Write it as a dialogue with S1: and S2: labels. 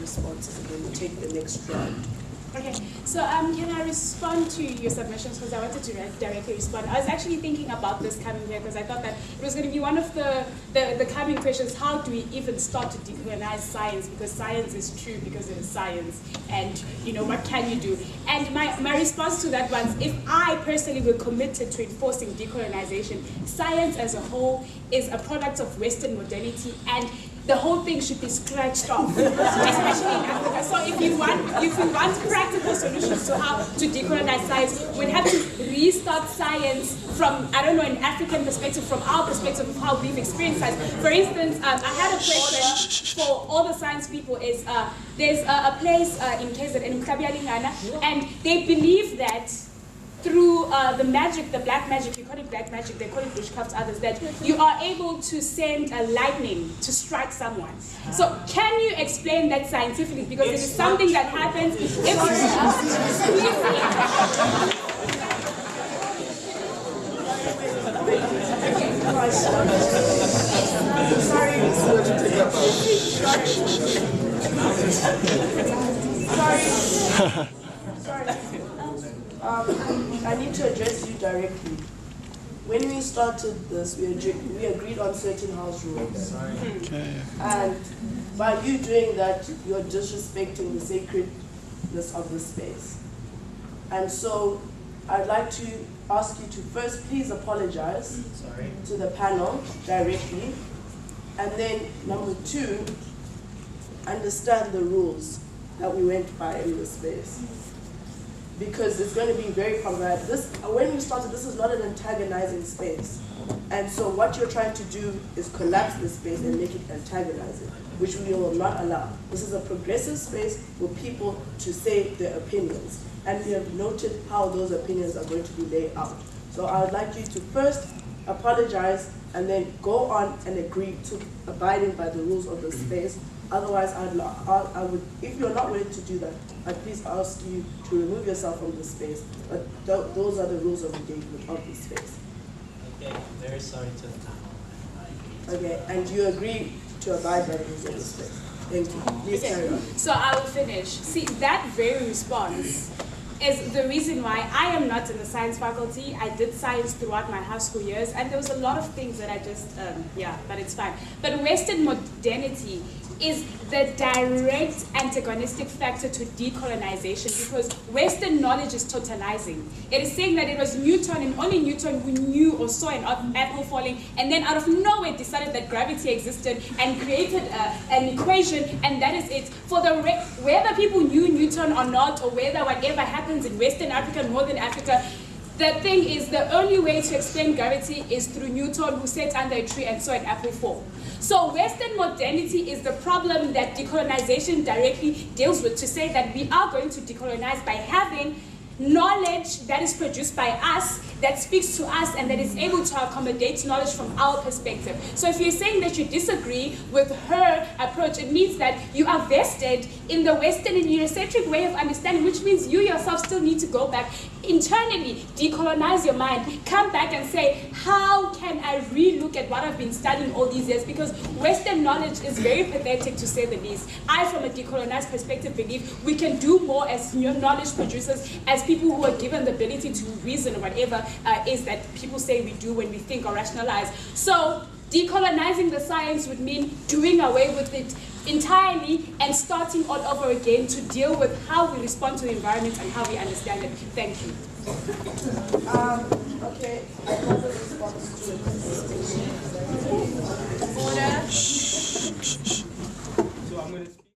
S1: responses, and then we'll take the next round.
S2: Okay, so can I respond to your submissions, because I wanted to directly respond. I was actually thinking about this coming here because I thought that it was going to be one of the coming questions. How do we even start to decolonize science? Because science is true because it is science, and what can you do? And my response to that was, if I personally were committed to enforcing decolonization, science as a whole is a product of Western modernity, and the whole thing should be scratched off, especially in Africa. So if you want practical solutions to how to decolonize science, we'd have to restart science from, I don't know, an African perspective, from our perspective of how we've experienced science. For instance, I had a question for all the science people. Is there's a place in KZN, and they believe that through the magic, the black magic, you call it black magic, they call it witchcraft, others, that you are able to send a lightning to strike someone. So can you explain that scientifically? Because it is something that happens if
S1: Sorry. I need to address you directly. When we started this, we agreed on certain house rules.
S3: Okay.
S1: And by you doing that, you're disrespecting the sacredness of the space. And so I'd like to ask you to first please apologize to the panel directly. And then number two, understand the rules that we went by in the space. Because it's going to be very problematic. When we started, this is not an antagonizing space. And so what you're trying to do is collapse the space and make it antagonizing, which we will not allow. This is a progressive space for people to say their opinions. And we have noted how those opinions are going to be laid out. So I would like you to first apologize and then go on and agree to abiding by the rules of the space. Otherwise, I would, if you're not willing to do that, I'd please ask you to remove yourself from the space. But those are the rules of engagement of the space.
S4: Okay, I'm very sorry to the panel.
S1: Okay, and you agree to abide by the rules of the space. Thank you. Please carry on.
S2: So I will finish. See, that very response is the reason why I am not in the science faculty. I did science throughout my high school years, and there was a lot of things that I just, but it's fine. But Western modernity is the direct antagonistic factor to decolonization, because Western knowledge is totalizing. It is saying that it was Newton and only Newton who knew or saw an apple falling, and then out of nowhere decided that gravity existed and created an equation, and that is it. For whether people knew Newton or not, or whether whatever happens in Western Africa, Northern Africa, the thing is, the only way to explain gravity is through Newton, who sat under a tree and saw an apple fall. So Western modernity is the problem that decolonization directly deals with, to say that we are going to decolonize by having knowledge that is produced by us, that speaks to us, and that is able to accommodate knowledge from our perspective. So if you're saying that you disagree with her approach, it means that you are vested in the Western and Eurocentric way of understanding, which means you yourself still need to go back internally, decolonize your mind, come back and say, how can I re-look at what I've been studying all these years? Because Western knowledge is very pathetic, to say the least. I, from a decolonized perspective, believe we can do more as knowledge producers, as people who are given the ability to reason or whatever is that people say we do when we think or rationalize. So decolonizing the science would mean doing away with it entirely and starting all over again to deal with how we respond to the environment and how we understand it. Thank you.